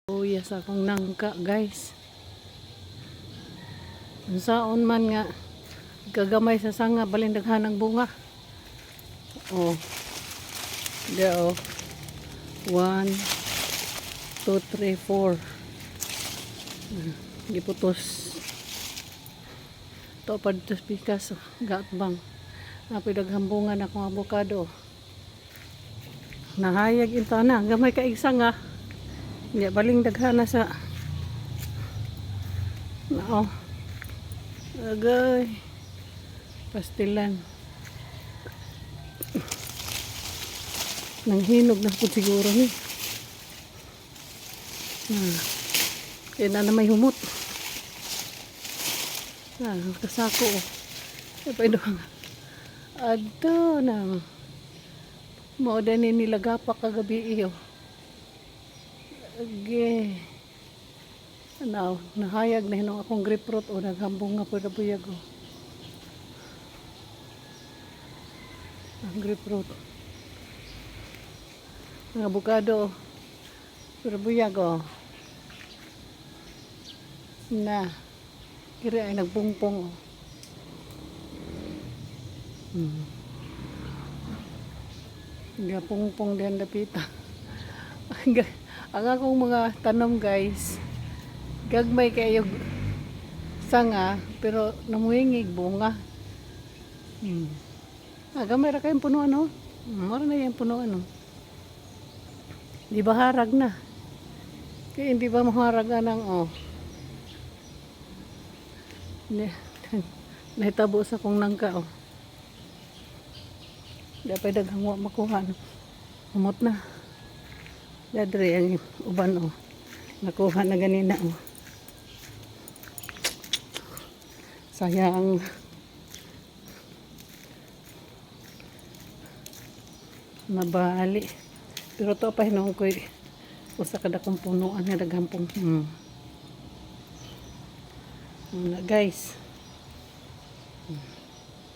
Uyas akong nangka guys. Unsaon man nga kagamay sa sanga balin daghanang bunga. Oh. There oh. 1 2 3 4. Giputos. To pa dito pikas oh. Gatbang. Napoy daghang bunga na akong avocado. Nahayag ito na gamay ka isanga. Hindi, baling daghana sa nao agay pastilan nang hinog na po siguro ni kaya na may humot kasako pa doon adto na mao din nilagapak kagabi iyo. Okay. Ano, nahayag na hinong akong grapefruit o naghambong nga po na buyag o. Ang grapefruit. Ang avocado o. Buyag o. Na. Kira ay nagpungpong o. Pungpong din dapita. Ang akong mga tanom guys, gagmay kayo sanga, pero namuhingig bunga. Gamay ra kayong punuan no? Mara na yung punuan no? Di ba harag na? Kaya hindi ba maharag ng oh. Nahitabo sa kong nangka oh. Dapat daghang wa makuha no? Umot na. Dadre ang uban oh. Nakuha na ganina oh. Sayang. Nabali. Pero to pa hinong ko usa kada kong punuan nga daghampong. Guys.